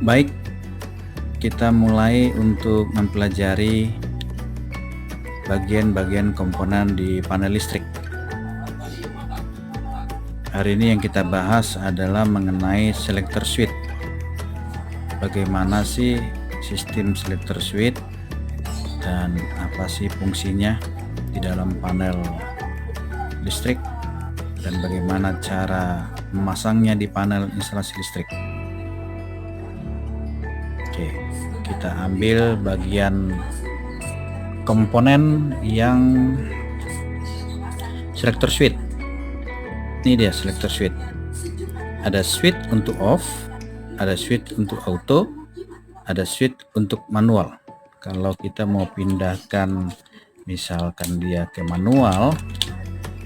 Baik, kita mulai untuk mempelajari bagian-bagian komponen di panel listrik. Hari ini yang kita bahas adalah mengenai selector switch. Bagaimana sih sistem selector switch dan apa sih fungsinya di dalam panel listrik, dan bagaimana cara memasangnya di panel instalasi listrik. Oke, kita ambil bagian komponen yang selector switch. Ini dia selector switch. Ada switch untuk off, ada switch untuk auto, ada switch untuk manual. Kalau kita mau pindahkan misalkan dia ke manual,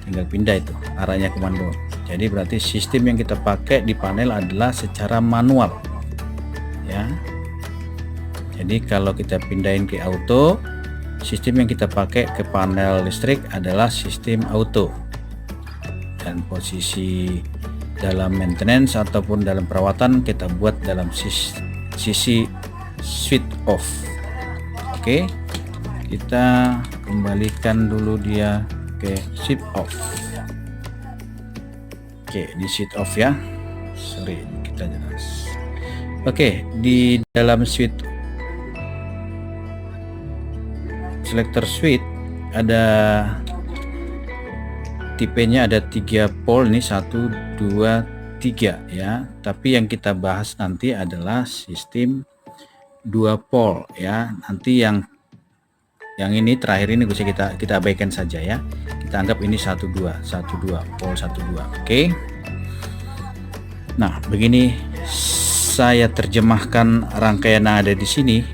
tinggal pindah itu arahnya ke manual. Jadi berarti sistem yang kita pakai di panel adalah secara manual ya. Jadi kalau kita pindahin ke auto, sistem yang kita pakai ke panel listrik adalah sistem auto, dan posisi dalam maintenance ataupun dalam perawatan kita buat dalam sisi switch off. Oke, kita kembalikan dulu dia ke switch off. Oke, di switch off ya. Sorry, kita jelas. Oke, di dalam switch selector switch ada tipenya, ada 3 pole nih, 1 2 3 ya. Tapi yang kita bahas nanti adalah sistem 2 pole ya. Nanti yang ini terakhir ini bisa kita abaikan saja ya. Kita anggap ini 1 2 pole 1 2. Oke. Nah, begini saya terjemahkan rangkaian yang ada di sini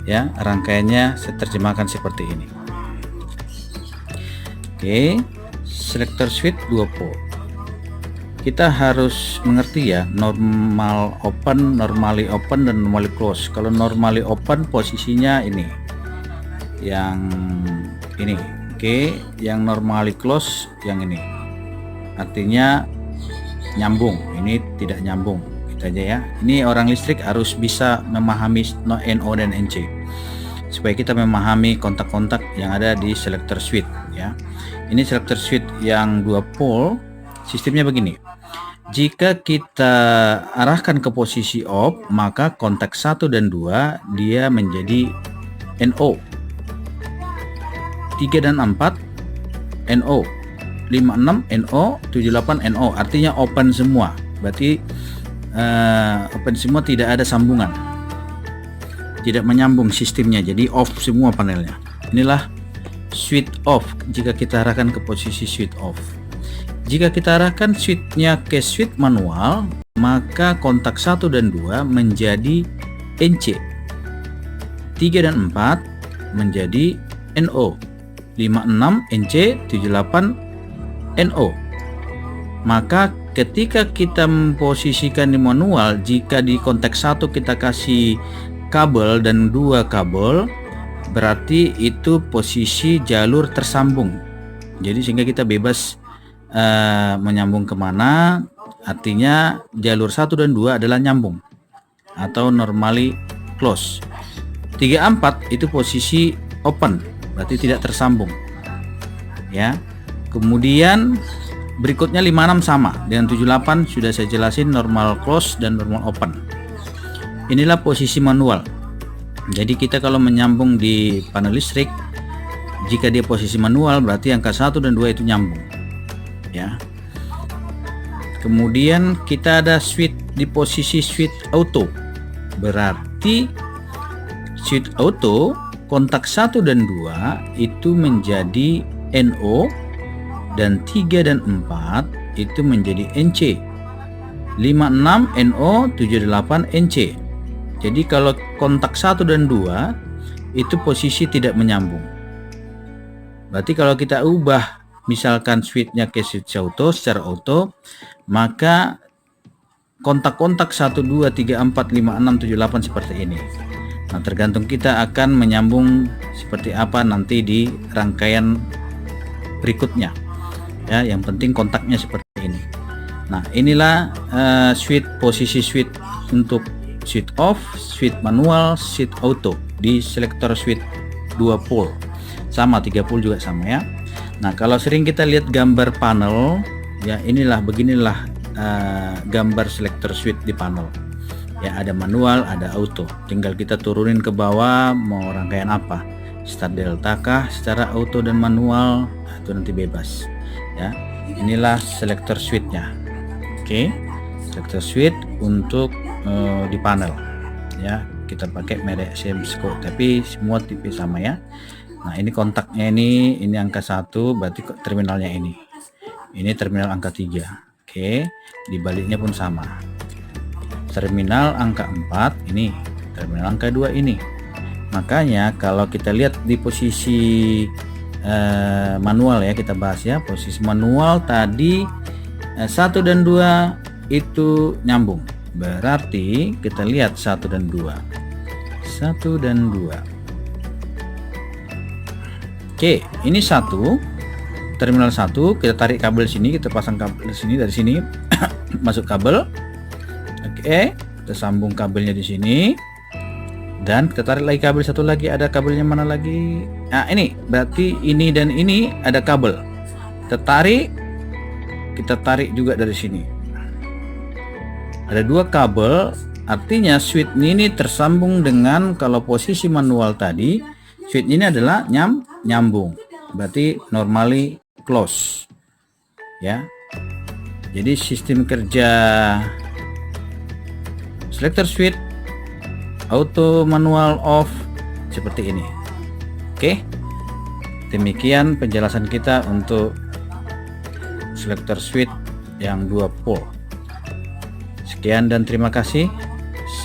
ya. Rangkaiannya saya terjemahkan seperti ini. Oke, selector switch 2 pole. Kita harus mengerti ya, normal open, normally open, dan normally close. Kalau normally open posisinya ini, yang ini. Oke, yang normally close yang ini. Artinya nyambung, ini tidak nyambung. Kita aja ya. Ini orang listrik harus bisa memahami NO dan NC supaya kita memahami kontak-kontak yang ada di selector switch ya. Ini selector switch yang 2 pole, sistemnya begini. Jika kita arahkan ke posisi off, maka kontak 1 dan 2 dia menjadi NO. 3 dan 4 NO. 5 6 NO, 7 8 NO. Artinya open semua. Berarti open semua, tidak ada sambungan. Tidak menyambung sistemnya, jadi off semua panelnya. Inilah switch off jika kita arahkan ke posisi switch off. Jika kita arahkan switchnya ke switch manual, maka kontak 1 dan 2 menjadi NC, 3 dan 4 menjadi NO, 5 6 NC, 7 8 NO. Maka ketika kita memposisikan di manual, jika di kontak 1 kita kasih kabel dan 2 kabel, berarti itu posisi jalur tersambung. Jadi sehingga kita bebas menyambung kemana. Artinya jalur 1 dan 2 adalah nyambung atau normally close. 3 4 itu posisi open, berarti tidak tersambung ya. Kemudian berikutnya 56 sama dengan 78, sudah saya jelasin, normal close dan normal open. Inilah posisi manual. Jadi kita kalau menyambung di panel listrik, jika dia posisi manual berarti angka 1 dan 2 itu nyambung ya. Kemudian kita ada switch di posisi switch auto. Berarti switch auto kontak 1 dan 2 itu menjadi NO, dan 3 dan 4 itu menjadi NC. 5 6 NO, 7 8 NC. Jadi kalau kontak 1 dan 2 itu posisi tidak menyambung. Berarti kalau kita ubah misalkan switchnya ke switch auto secara auto, maka kontak-kontak 1 2 3 4 5 6 7 8 seperti ini. Nah, tergantung kita akan menyambung seperti apa nanti di rangkaian berikutnya ya. Yang penting kontaknya seperti ini. Nah, inilah switch, posisi switch untuk switch off, switch manual, switch auto di selektor switch 2 pole. Sama 3 pole juga sama ya. Nah, kalau sering kita lihat gambar panel ya, beginilah gambar selektor switch di panel. Ya, ada manual, ada auto. Tinggal kita turunin ke bawah mau rangkaian apa. Start delta kah secara auto dan manual, itu nanti bebas. Ya, inilah selektor switch-nya. Oke. Selektor switch untuk di panel. Ya, kita pakai merek Semsco, tapi semua tipe sama ya. Nah, ini kontaknya ini angka 1, berarti terminalnya ini. Ini terminal angka 3. Oke, dibaliknya pun sama. Terminal angka 4 ini, terminal angka 2 ini. Makanya kalau kita lihat di posisi manual ya, kita bahas ya, posisi manual tadi 1 dan 2 itu nyambung. Berarti kita lihat 1 dan 2. 1 dan 2. Oke, ini 1, terminal 1, kita tarik kabel sini, kita pasang kabel sini, dari sini masuk kabel. Oke, kita sambung kabelnya di sini, dan kita tarik lagi kabel satu lagi. Ada kabelnya mana lagi? Nah, ini berarti ini dan ini ada kabel. Kita tarik juga dari sini. Ada 2 kabel, artinya switch ini tersambung dengan, kalau posisi manual tadi, switch ini adalah nyambung. Berarti normally close. Ya. Jadi sistem kerja selektor switch auto manual off seperti ini. Oke, demikian penjelasan kita untuk selektor switch yang 2 pole. Sekian dan terima kasih.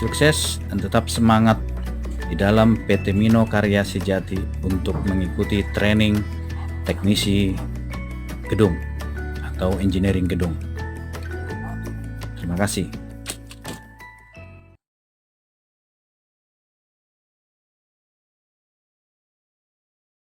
Sukses dan tetap semangat di dalam PT Mino Karya Sejati untuk mengikuti training teknisi gedung atau engineering gedung. Terima kasih.